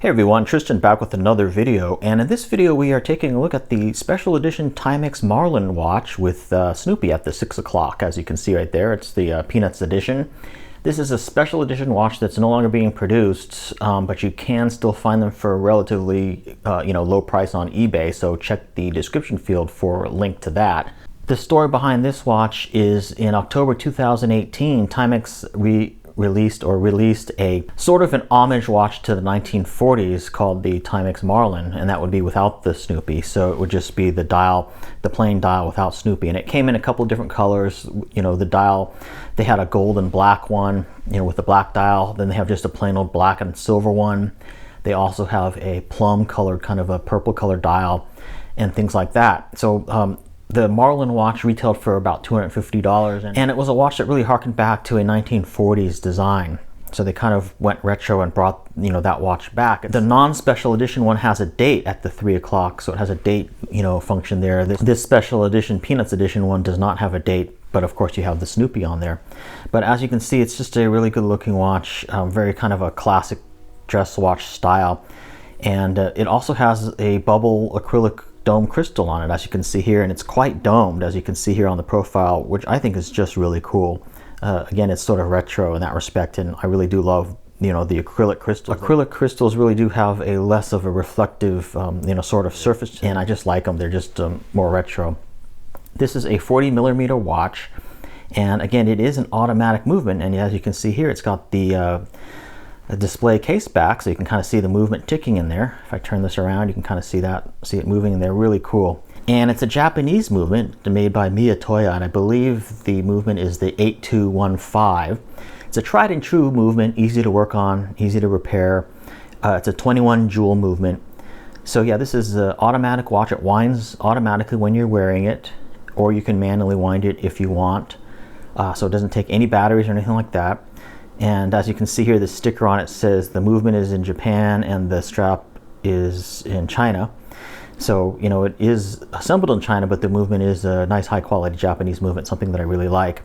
Hey everyone, Tristan back with another video, and in this video we are taking a look at the special edition Timex Marlin watch with Snoopy at the 6 o'clock. As you can see right there, it's the Peanuts edition. This is a special edition watch that's no longer being produced, but you can still find them for a relatively low price on eBay, so check the description field for a link to that. The story behind this watch is in October 2018, Timex released a sort of an homage watch to the 1940s called the Timex Marlin, and that would be without the Snoopy. So it would just be the dial, the plain dial without Snoopy, and it came in a couple of different colors. The dial, they had a gold and black one, with the black dial. Then they have just a plain old black and silver one. They also have a plum colored, kind of a purple colored dial, and things like that. So the Marlin watch retailed for about $250, and it was a watch that really harkened back to a 1940s design. So they kind of went retro and brought that watch back. The non-special edition one has a date at the 3 o'clock, so it has a date function there. This special edition, Peanuts edition one, does not have a date, but of course you have the Snoopy on there. But as you can see, it's just a really good looking watch, very kind of a classic dress watch style, and it also has a bubble acrylic dome crystal on it, as you can see here, and it's quite domed, as you can see here on the profile, which I think is just really cool. Again, it's sort of retro in that respect, and I really do love the acrylic crystals. Acrylic crystals really do have a less of a reflective sort of surface, and I just like them. They're just more retro. This is a 40 millimeter watch, and again, it is an automatic movement, and as you can see here, it's got the a display case back, so you can kind of see the movement ticking in there. If I turn this around, you can kind of see it moving in there. Really cool. And it's a Japanese movement made by Miyatoya, and I believe the movement is the 8215. It's a tried and true movement, easy to work on, easy to repair. It's a 21 jewel movement. So yeah, this is an automatic watch. It winds automatically when you're wearing it, or you can manually wind it if you want. So it doesn't take any batteries or anything like that. And as you can see here, the sticker on it says the movement is in Japan and the strap is in China. So, it is assembled in China, but the movement is a nice high quality Japanese movement, something that I really like.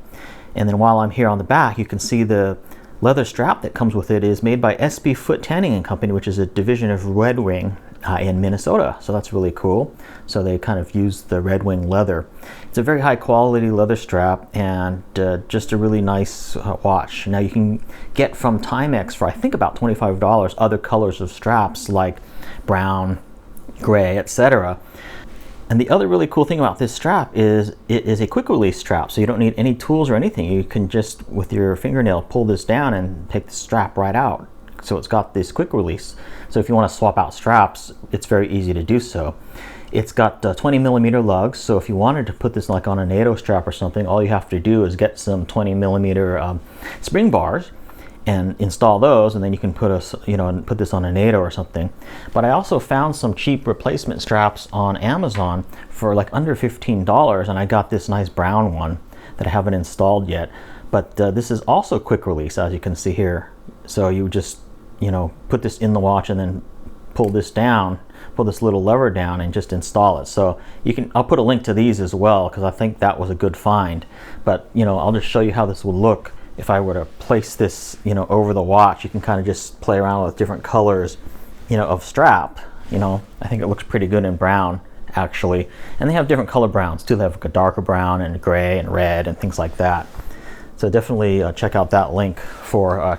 And then while I'm here on the back, you can see the leather strap that comes with it is made by SB Foot Tanning and Company, which is a division of Red Wing in Minnesota. So that's really cool. So they kind of use the Red Wing leather. It's a very high quality leather strap, and just a really nice watch. Now you can get from Timex for I think about $25 other colors of straps like brown, gray, etc. And the other really cool thing about this strap is it is a quick release strap, so you don't need any tools or anything. You can just with your fingernail pull this down and take the strap right out. So it's got this quick release. So if you want to swap out straps, it's very easy to do so. It's got 20 millimeter lugs, so if you wanted to put this like on a NATO strap or something, all you have to do is get some 20 millimeter spring bars and install those, and then you can put put this on a NATO or something. But I also found some cheap replacement straps on Amazon for like under $15, and I got this nice brown one that I haven't installed yet. But this is also quick release, as you can see here. So you just put this in the watch and then pull this little lever down and just install it. So I'll put a link to these as well, because I think that was a good find. But I'll just show you how this would look if I were to place this over the watch. You can kind of just play around with different colors of strap. I think it looks pretty good in brown actually, and they have different color browns too. They have like a darker brown and gray and red and things like that. So definitely check out that link for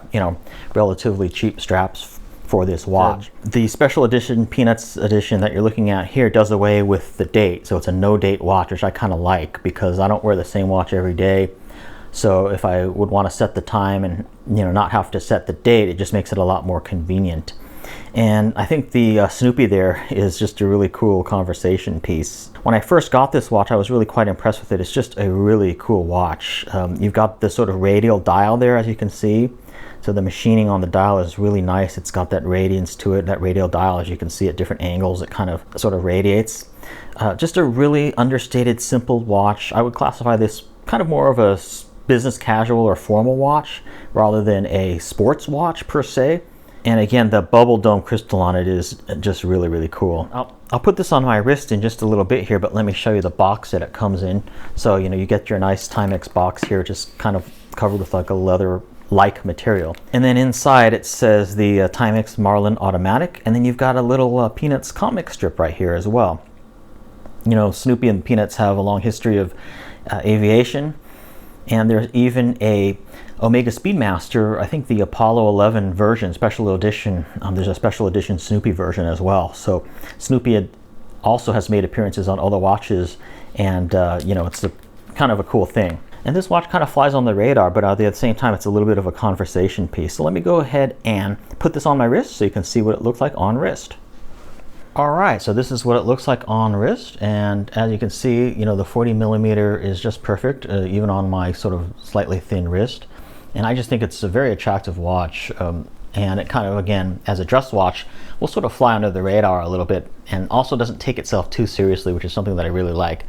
relatively cheap straps for this watch. The special edition Peanuts edition that you're looking at here does away with the date, so it's a no date watch, which I kind of like because I don't wear the same watch every day. So if I would want to set the time and not have to set the date, it just makes it a lot more convenient. And I think the Snoopy there is just a really cool conversation piece. When I first got this watch, I was really quite impressed with it. It's just a really cool watch. You've got this sort of radial dial there, as you can see. So the machining on the dial is really nice. It's got that radiance to it, that radial dial, as you can see at different angles. It kind of sort of radiates. Just a really understated, simple watch. I would classify this kind of more of a business casual or formal watch rather than a sports watch per se. And again, the bubble dome crystal on it is just really, really cool. I'll put this on my wrist in just a little bit here, but let me show you the box that it comes in. So, you get your nice Timex box here, just kind of covered with like a leather like material. And then inside it says the Timex Marlin Automatic, and then you've got a little Peanuts comic strip right here as well. You know, Snoopy and Peanuts have a long history of aviation, and there's even a Omega Speedmaster, I think the Apollo 11 version, special edition. There's a special edition Snoopy version as well. So Snoopy also has made appearances on other watches, and you know, it's kind of a cool thing. And this watch kind of flies on the radar, but at the same time, it's a little bit of a conversation piece. So let me go ahead and put this on my wrist so you can see what it looks like on wrist. All right, so this is what it looks like on wrist. And as you can see, you know, the 40 millimeter is just perfect, even on my sort of slightly thin wrist. And I just think it's a very attractive watch. And it kind of, again, as a dress watch, will sort of fly under the radar a little bit, and also doesn't take itself too seriously, which is something that I really like,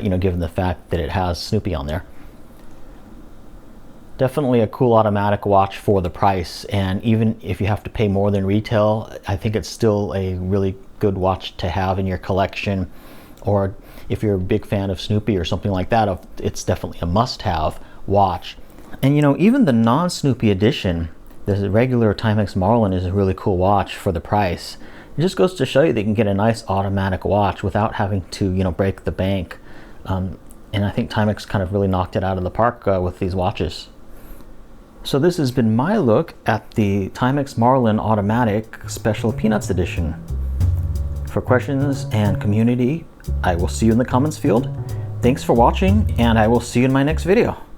you know, given the fact that it has Snoopy on there. Definitely a cool automatic watch for the price, and even if you have to pay more than retail, I think it's still a really good watch to have in your collection. Or if you're a big fan of Snoopy or something like that, it's definitely a must-have watch. And you know, even the non-Snoopy edition, the regular Timex Marlin, is a really cool watch for the price. It just goes to show you that you can get a nice automatic watch without having to, you know, break the bank. And I think Timex kind of really knocked it out of the park with these watches. So this has been my look at the Timex Marlin Automatic Special Peanuts Edition. For questions and community, I will see you in the comments field. Thanks for watching, and I will see you in my next video.